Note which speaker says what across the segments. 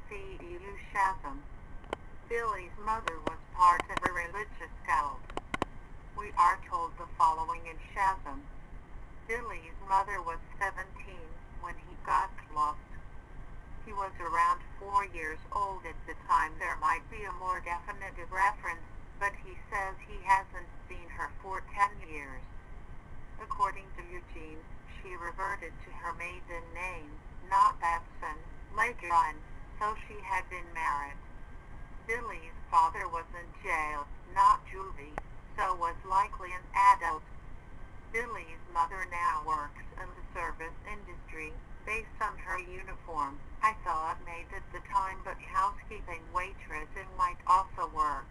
Speaker 1: Shazam. Billy's mother was part of a religious cult. We are told the following in Shazam. Billy's mother was 17 when he got lost. He was around 4 years old at the time. There might be a more definitive reference, but he says he hasn't seen her for 10 years. According to Eugene, she reverted to her maiden name, not Babson, later on, so she had been married. Billy's father was in jail, not juvie, so was likely an adult. Billy's mother now works in the service industry, based on her uniform. I thought maid at the time, but housekeeping waitressing might also work.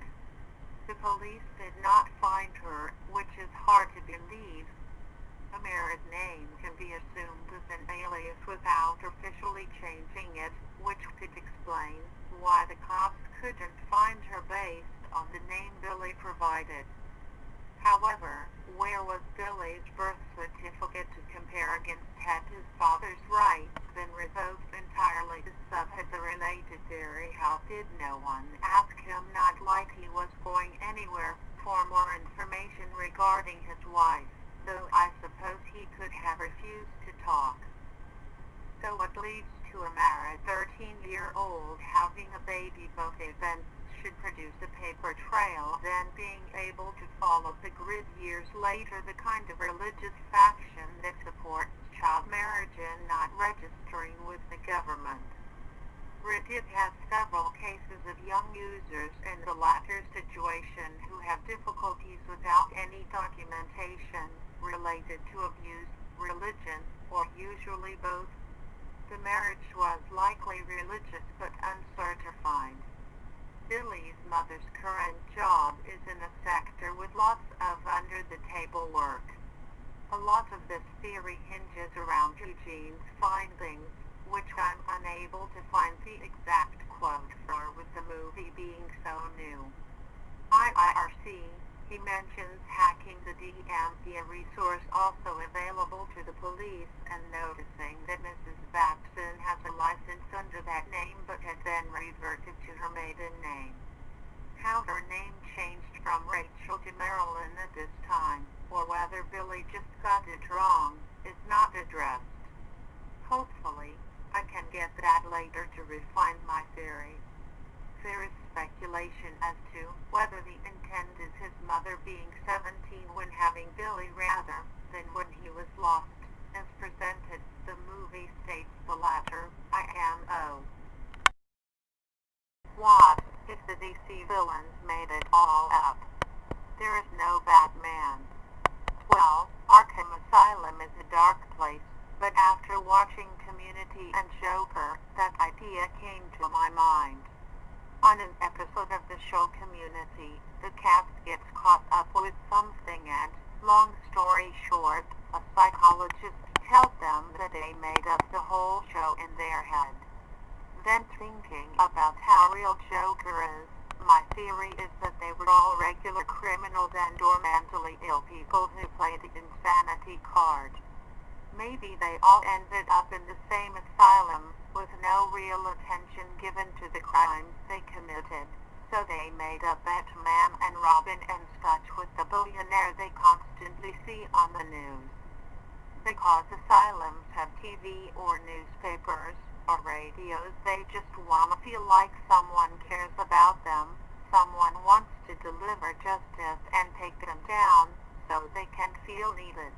Speaker 1: The police did not find her, which is hard to believe. A married name can be assumed as an alias without officially changing it, which could explain why the cops couldn't find her based on the name Billy provided. However, where was Billy's birth certificate to compare against? Had his father's rights been revoked entirely? To some has a related theory. How did no one ask him? Not like he was going anywhere for more information regarding his wife, though I suppose he could have refused to talk. So what leads to a married 13-year-old having a baby? Both events should produce a paper trail, then being able to follow the grid years later. The kind of religious faction that supports child marriage and not registering with the government. Reddit has several cases of young users in the latter situation who have difficulties without any documentation related to abuse, religion, or usually both. The marriage was likely religious but uncertified. Billy's mother's current job is in a sector with lots of under-the-table work. A lot of this theory hinges around Eugene's findings, which I'm unable to find the exact quote for with the movie being so new. IRC, he mentions hacking the DMV, a resource also available to the police, and noticing that Mrs. Babson has a license under that name but had then reverted to her maiden name. How her name changed from Rachel to Marilyn at this time, or whether Billy just got it wrong, is not addressed. Hopefully, I can get that later to refine my theory. There is speculation as to whether the intent is his mother being 17 when having Billy rather than when he was lost. As presented, the movie states the latter, IMO. What if the DC villains made it all up? There is no Batman. Well, Arkham Asylum is a dark place, but after watching Community and Joker, that idea came to my mind. On an episode of the show Community, the cast gets caught up with something and, long story short, a psychologist tells them that they made up the whole show in their head. Then thinking about how real Joker is, my theory is that they were all regular criminals and or mentally ill people who played the insanity card. Maybe they all ended up in the same asylum, with no real attention given to the crimes they committed, so they made up Batman and Robin and such with the billionaire they constantly see on the news. Because asylums have TV or newspapers or radios, they just want to feel like someone cares about them, someone wants to deliver justice and take them down, so they can feel needed.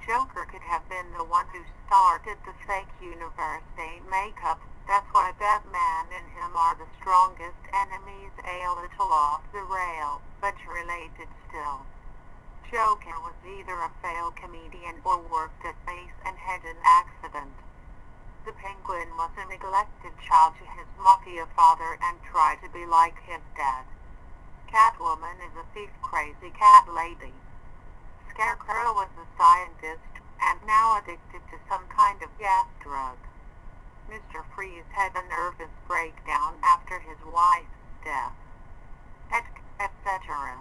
Speaker 1: Joker could have been the one who started the fake universe they make up. That's why Batman and him are the strongest enemies, a little off the rail, but related still. Joker was either a failed comedian or worked at base and had an accident. The Penguin was a neglected child to his mafia father and tried to be like his dad. Catwoman is a thief-crazy cat lady. Scarecrow was a scientist, and now addicted to some kind of gas drug. Mr. Freeze had a nervous breakdown after his wife's death. Etc.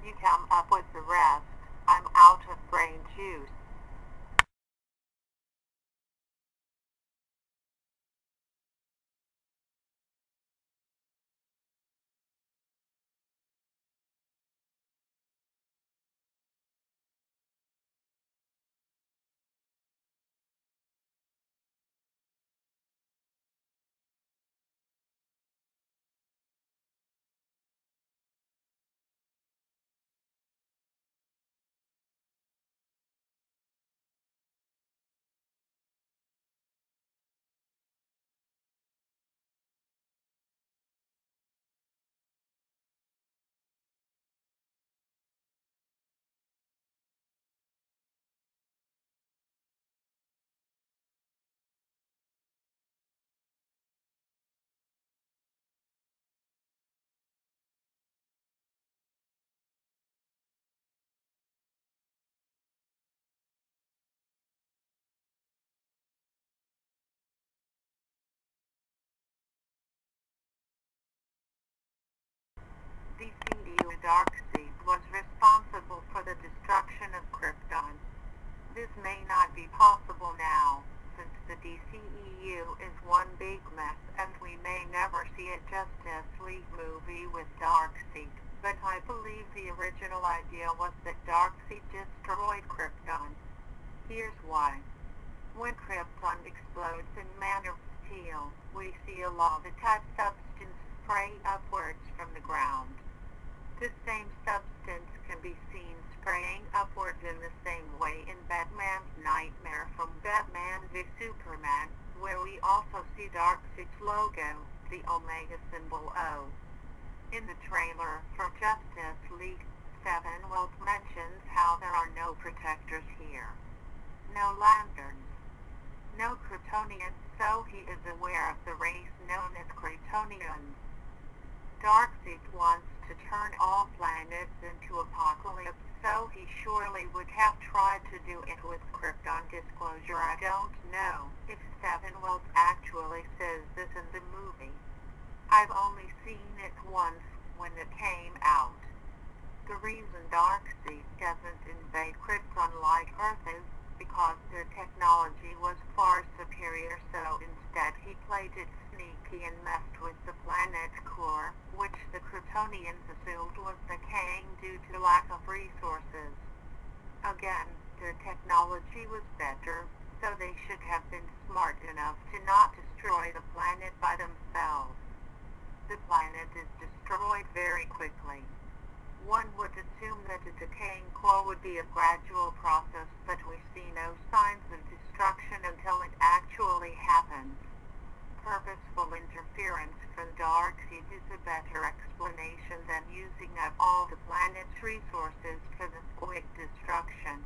Speaker 1: You come up with the rest. I'm out of brain juice. Darkseid was responsible for the destruction of Krypton. This may not be possible now, since the DCEU is one big mess and we may never see a Justice League movie with Darkseid, but I believe the original idea was that Darkseid destroyed Krypton. Here's why. When Krypton explodes in Man of Steel, we see a lava-type substance spray upwards from the ground. The same substance can be seen spraying upwards in the same way in Batman's Nightmare from Batman v Superman, where we also see Darkseid's logo, the Omega symbol O. In the trailer for Justice League, Steppenwolf mentions how there are no protectors here. No lanterns. No Kryptonians, so he is aware of the race known as Kryptonians. Darkseid wants to turn all planets into Apocalypse, so he surely would have tried to do it with Krypton disclosure. I don't know if Steppenwolf actually says this in the movie. I've only seen it once when it came out. The reason Darkseid doesn't invade Krypton like Earth is because their technology was far superior, so instead he played it sneaky and messed with the planet's core, which the Kryptonians assumed was decaying due to lack of resources. Again, their technology was better, so they should have been smart enough to not destroy the planet by themselves. The planet is destroyed very quickly. One would assume that a decaying core would be a gradual process, but we see no signs of destruction until it actually happens. Purposeful interference from Darkseid is a better explanation than using up all the planet's resources for this quick destruction.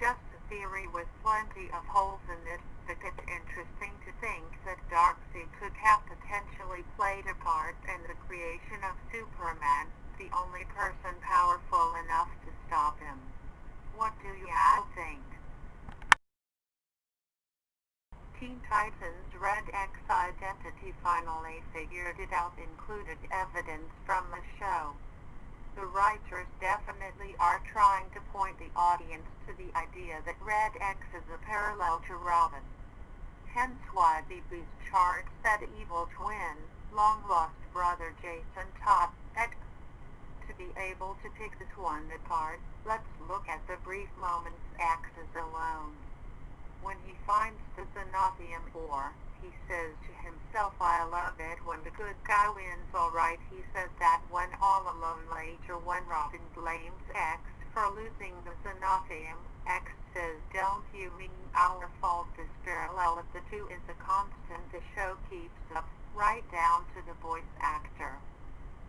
Speaker 1: Just a theory with plenty of holes in it, but it's interesting to think that Darkseid could have potentially played a part in the creation of Superman, the only person powerful enough to stop him. What do you all think? Teen Titans Red X identity finally figured it out, included evidence from the show. The writers definitely are trying to point the audience to the idea that Red X is a parallel to Robin. Hence why BB's chart said evil twin, long-lost brother Jason Todd, to be able to pick this one apart, let's look at the brief moments axis alone. When he finds the Xenothium ore, he says to himself, I love it when the good guy wins. Alright, he says that when all alone later when Robin blames X for losing the Xenothium, X says, don't you mean our fault? This parallel of the two is a constant the show keeps up, right down to the voice actor.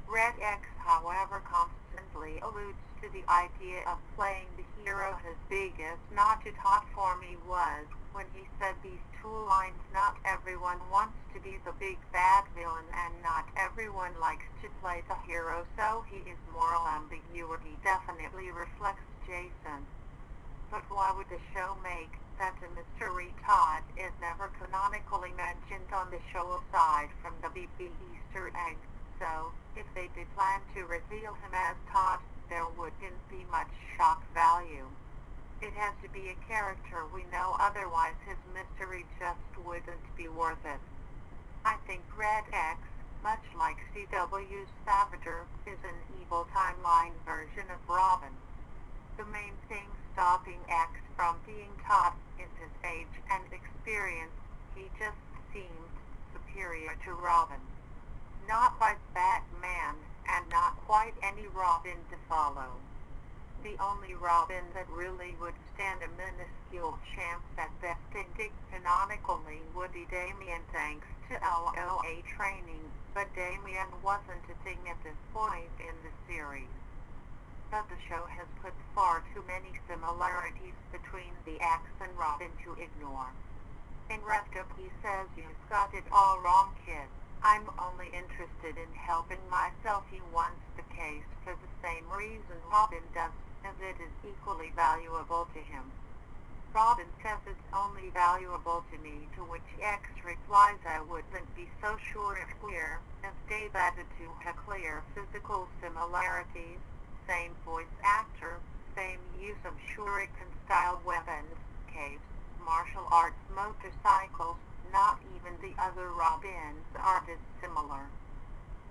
Speaker 1: Red X, however, constantly alludes to the idea of playing the hero. His biggest nod to Todd for me was when he said these two lines, not everyone wants to be the big bad villain and not everyone likes to play the hero, so he is moral ambiguity definitely reflects Jason. But why would the show make that a mystery Todd is never canonically mentioned on the show aside from the BB Easter egg? So, if they did plan to reveal him as Todd, there wouldn't be much shock value. It has to be a character we know, otherwise his mystery just wouldn't be worth it. I think Red X, much like CW's Savager, is an evil timeline version of Robin. The main thing stopping X from being Todd is his age and experience. He just seemed superior to Robin. Not quite Batman, and not quite any Robin to follow. The only Robin that really would stand a minuscule chance at besting Dick canonically would be Damian, thanks to LOA training, but Damian wasn't a thing at this point in the series. But the show has put far too many similarities between the X and Robin to ignore. In Wrapped Up he says, you've got it all wrong, kid. I'm only interested in helping myself. He wants the case for the same reason Robin does, as it is equally valuable to him. Robin says it's only valuable to me, to which X replies, I wouldn't be be so sure of clear, as Dave added to have clear physical similarities, same voice actor, same use of shuriken-style weapons, caves, martial arts, motorcycles, not even the other Robins are dissimilar.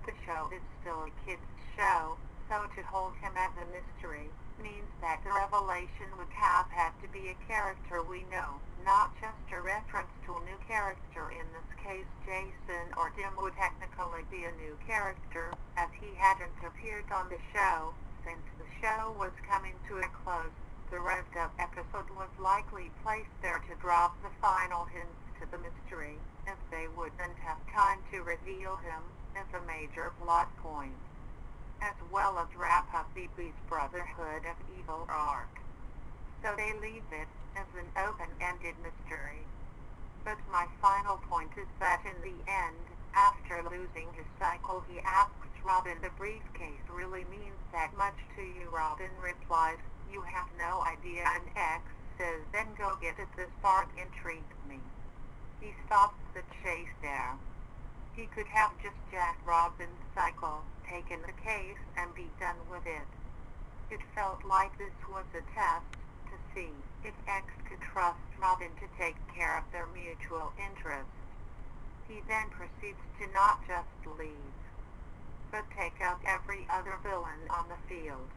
Speaker 1: The show is still a kid's show, so to hold him as a mystery means that the revelation would have had to be a character we know, not just a reference to a new character. In this case, Jason or Tim would technically be a new character, as he hadn't appeared on the show. Since the show was coming to a close, the revved-up episode was likely placed there to drop the final hints to the mystery, as they wouldn't have time to reveal him as a major plot point, as well as wrap up BB's Brotherhood of Evil arc. So they leave it as an open-ended mystery. But my final point is that in the end, after losing his cycle, he asks Robin, "The briefcase really means that much to you?" Robin replies, "You have no idea," and X says, "Then go get it. This part intrigued me." He stops the chase there. He could have just jacked Robin's cycle, taken the case, and be done with it. It felt like this was a test to see if X could trust Robin to take care of their mutual interest. He then proceeds to not just leave, but take out every other villain on the field.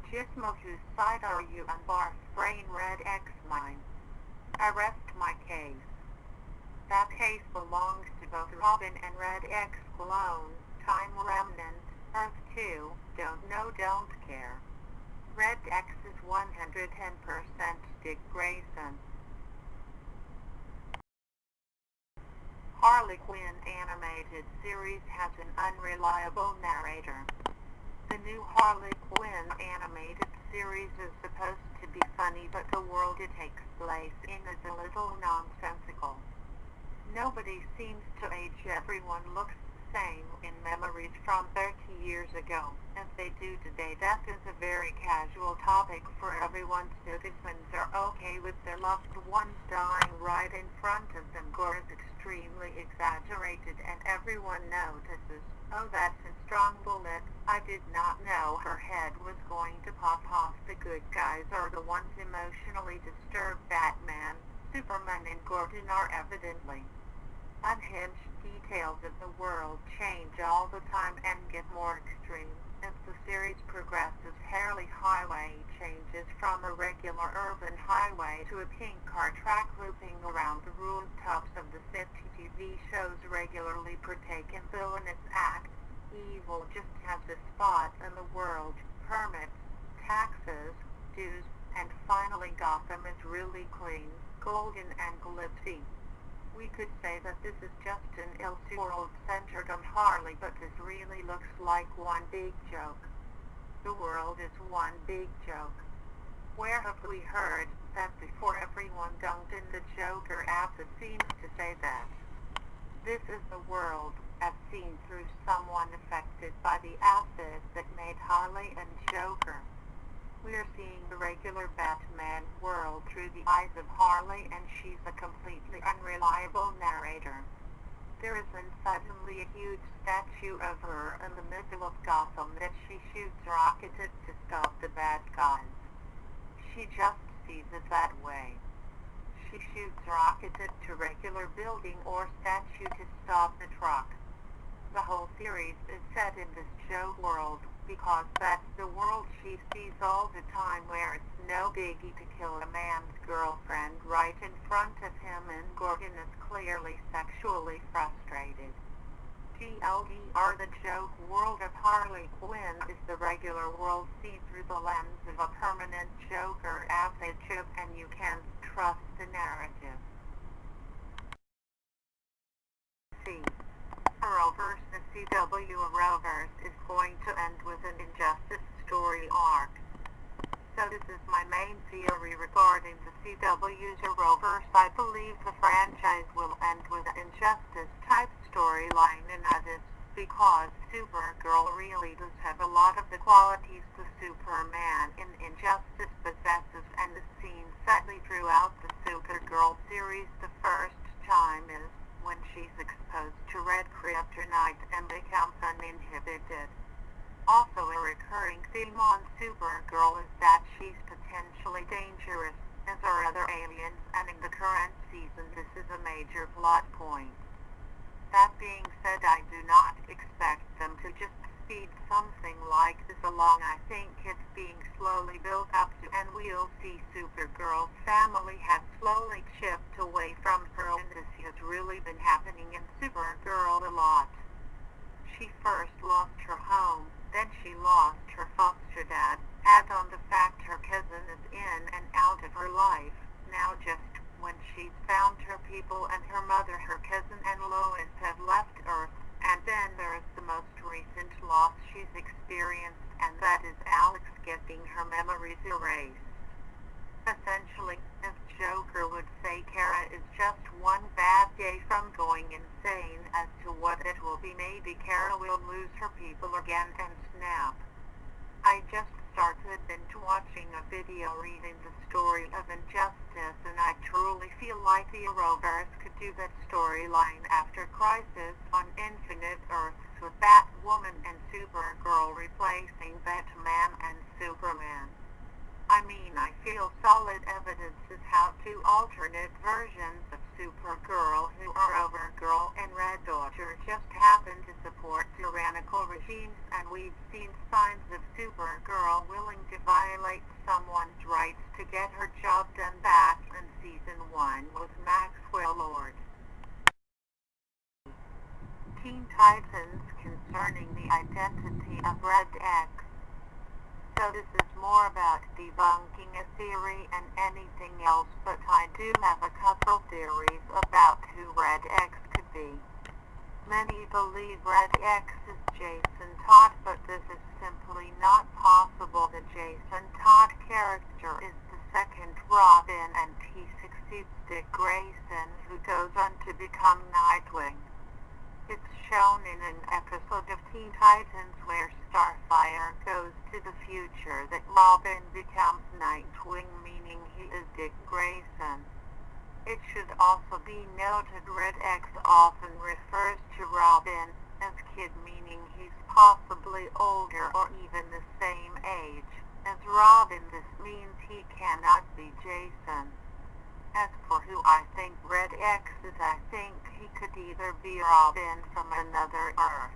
Speaker 1: Gizmo, whose side are you on? Barf's brain. Red X mine. I rest my case. That case belongs to both Robin and Red X clone. Time Remnant, Earth 2, don't know, don't care. Red X is 110% Dick Grayson. Harley Quinn animated series has an unreliable narrator. The new Harley Quinn animated series is supposed to be funny, but the world it takes place in is a little nonsensical. Nobody seems to age. Everyone looks the same in memories from 30 years ago, as they do today. Death is a very casual topic for everyone. Citizens are okay with their loved ones dying right in front of them. Gore is extremely exaggerated, and everyone notices. Oh, that's a strong bullet. I did not know her head was going to pop off. The good guys are the ones emotionally disturbed. Batman, Superman, and Gordon are evidently unhinged. Details of the world change all the time and get more extreme. As the series progresses, Harley Highway changes from a regular urban highway to a pink car track looping around the rooftops of the city. TV shows regularly partake in villainous acts. Evil just has a spot in the world. Permits, taxes, dues, and finally Gotham is really clean, golden, and glitzy. We could say that this is just an Elseworld centered on Harley, but this really looks like one big joke. The world is one big joke. Where have we heard that before? Everyone dunked in the Joker acid seems to say that. This is the world, as seen through someone affected by the acid that made Harley and Joker. We are seeing the regular Batman world through the eyes of Harley, and she's a completely unreliable narrator. There isn't suddenly a huge statue of her in the middle of Gotham that she shoots rockets at to stop the bad guys. She just sees it that way. She shoots rockets at a regular building or statue to stop the truck. The whole series is set in this joke world, because that's the world she sees all the time, where it's no biggie to kill a man's girlfriend right in front of him, and Gordon is clearly sexually frustrated. TLDR, the joke world of Harley Quinn is the regular world seen through the lens of a permanent Joker acid trip, and you can't trust the narrative. See. Arrowverse. The CW Arrowverse is going to end with an Injustice story arc. So this is my main theory regarding the CW's Arrowverse. I believe the franchise will end with an Injustice type storyline, and that is because Supergirl really does have a lot of the qualities the Superman in Injustice possesses, and the scene sadly throughout the Supergirl series the first time is when she's exposed to red kryptonite and becomes uninhibited. Also a recurring theme on Supergirl is that she's potentially dangerous, as are other aliens, and in the current season this is a major plot point. That being said, I do not expect them to just speed something like this along. I think it's being slowly built up to, and we'll see Supergirl's family has slowly chipped away from her, and this has really been happening in Supergirl a lot. She first lost her home, then she lost her foster dad, add on the fact her cousin is in and out of her life. Now just when she's found her people and her mother, her cousin and Lois have left Earth, and then there is the most recent loss she's experienced, and that is Alex getting her memories erased. Essentially, as Joker would say, Kara is just one bad day from going insane. As to what it will be, maybe Kara will lose her people again and snap. I just started binge watching a video reading the story of Injustice, and I truly feel like the Arrowverse could do that storyline after Crisis on Infinite Earths, with Batwoman and Supergirl replacing Batman and Superman. I mean, I feel solid evidence is how two alternate versions of Supergirl, who are Overgirl and Red Dodger, just happen to support tyrannical regimes, and we've seen signs of Supergirl willing to violate someone's rights to get her job done back in Season 1 with Maxwell Lord. Teen Titans concerning the identity of Red X. So this is more about debunking a theory and anything else, but I do have a couple theories about who Red X could be. Many believe Red X is Jason Todd, but this is simply not possible. The Jason Todd character is the second Robin, and he succeeds Dick Grayson, who goes on to become Nightwing. It's shown in an episode of Teen Titans where Starfire goes to the future that Robin becomes Nightwing, meaning he is Dick Grayson. It should also be noted Red X often refers to Robin as kid, meaning he's possibly older or even the same age as Robin. This means he cannot be Jason. As for who I think Red X is, I think he could either be Robin from another Earth.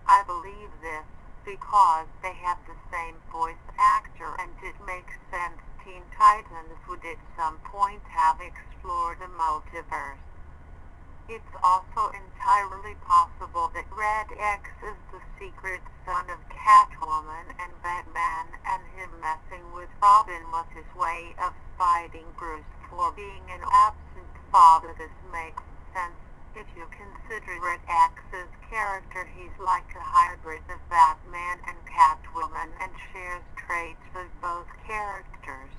Speaker 1: I believe this because they have the same voice actor, and it makes sense Teen Titans would at some point have explored a multiverse. It's also entirely possible that Red X is the secret son of Catwoman and Batman, and him messing with Robin was his way of fighting Bruce for being an absent father. This makes sense if you consider Red X's character. He's like a hybrid of Batman and Catwoman and shares traits with both characters.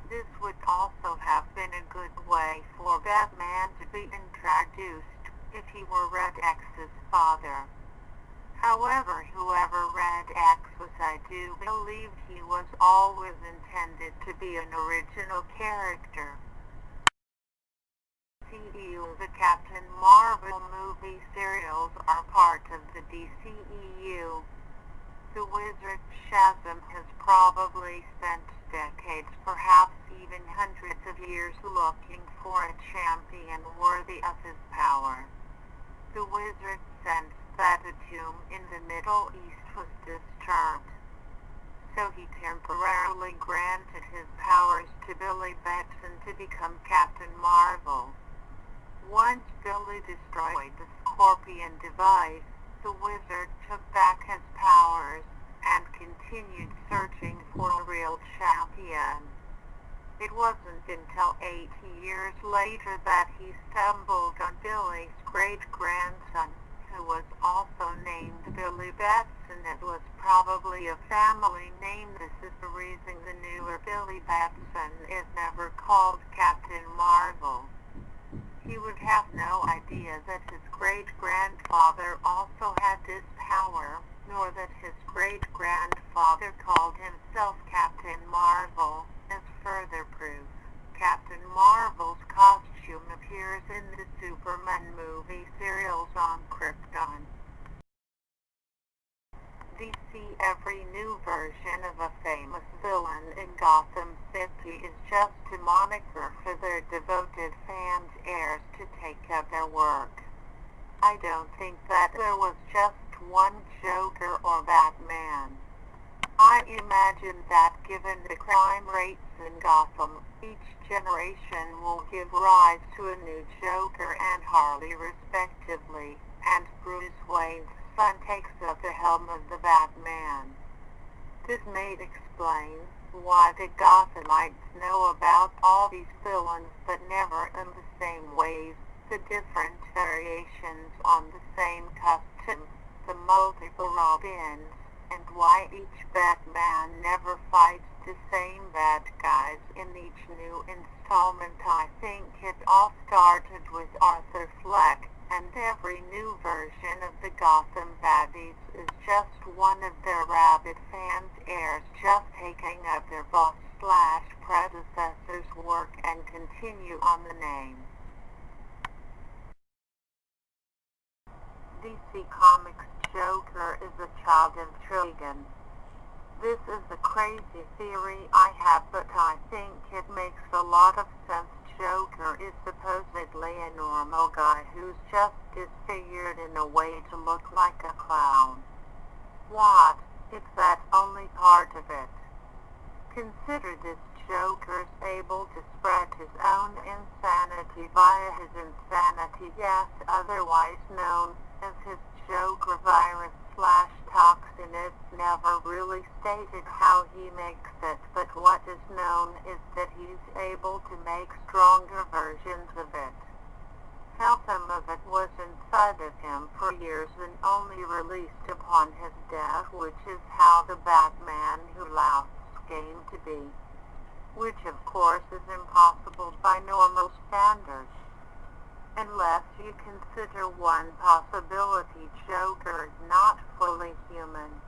Speaker 1: This would also have been a good way for Batman to be introduced if he were Red X's father. However, whoever Red X was, I do believe he was always intended to be an original character. The Captain Marvel movie serials are part of the DCEU. The wizard Shazam has probably spent decades, perhaps even hundreds of years, looking for a champion worthy of his power. The wizard sensed that a tomb in the Middle East was disturbed, so he temporarily granted his powers to Billy Batson to become Captain Marvel. Once Billy destroyed the Scorpion device, the wizard took back his powers and continued searching for a real champion. It wasn't until 8 years later that he stumbled on Billy's great-grandson, who was also named Billy Batson. It was probably a family name. This is the reason the newer Billy Batson is never called Captain Marvel. He would have no idea that his great-grandfather also had this power, nor that his great-grandfather called himself Captain Marvel, as further proof. Captain Marvel's costume appears in the Superman movie serials on Krypton. DC every new version of a famous villain in Gotham City is just a moniker for their devoted fans' heirs to take up their work. I don't think that there was just one Joker or Batman. I imagine that given the crime rates in Gotham, each generation will give rise to a new Joker and Harley respectively, and Bruce Wayne's son takes up the helm of the Batman. This may explain why the Gothamites know about all these villains but never in the same ways, the different variations on the same costume, the multiple Robins, and why each Batman never fights the same bad guys in each new installment. I think it all started with Arthur Fleck, and every new version of the Gotham baddies is just one of their rabid fans' heirs just taking up their boss/predecessor's work and continue on the name. DC Comics Joker is a child of Trigon. This is a crazy theory I have, but I think it makes a lot of sense. Joker is supposedly a normal guy who's just disfigured in a way to look like a clown. What if that's only part of it? Consider this: Joker's able to spread his own insanity via his insanity gas, otherwise known as his Joker virus/toxin. It's never really stated how he makes it, but what is known is that he's able to make stronger versions of it. How some of it was inside of him for years and only released upon his death, which is how the Batman Who Laughs came to be, which of course is impossible by normal standards. Unless you consider one possibility: Joker is not fully human.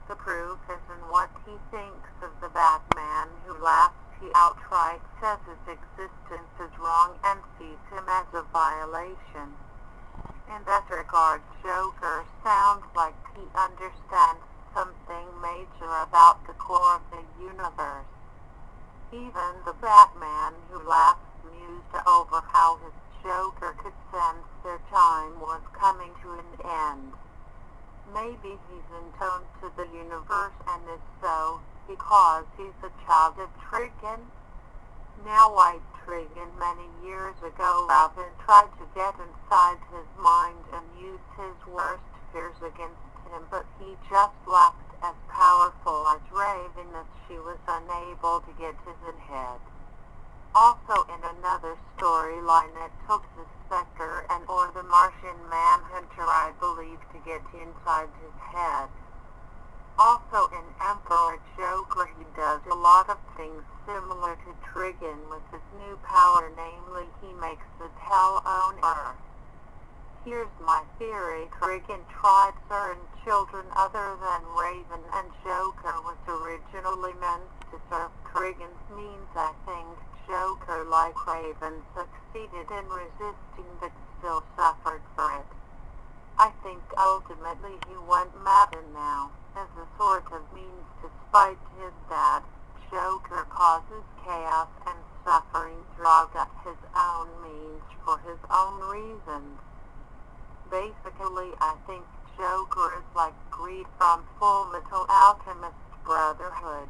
Speaker 1: The proof is in what he thinks of the Batman Who Laughs. He outright says his existence is wrong and sees him as a violation. In that regard, Joker sounds like he understands something major about the core of the universe. Even the Batman Who Laughs mused over how his Joker could sense their time was coming to an end. Maybe he's in tune to the universe, and is so because he's a child of Trigon. Now White Trigon many years ago, Robin tried to get inside his mind and use his worst fears against him, but he just lacked as powerful as Raven as she was unable to get to his head. Also in another storyline, it took the Spectre or the Martian Manhunter, I believe, to get inside his head. Also in Emperor Joker, he does a lot of things similar to Trigon with his new power, namely he makes the hell own Earth. Here's my theory: Trigon tried certain children other than Raven, and Joker was originally meant to serve Trigon's means. I think Joker, like Raven, succeeded in resisting but still suffered for it. I think ultimately he went mad, and now, as a sort of means to spite his dad, Joker causes chaos and suffering throughout his own means for his own reasons. Basically, I think Joker is like Greed from Full Metal Alchemist Brotherhood.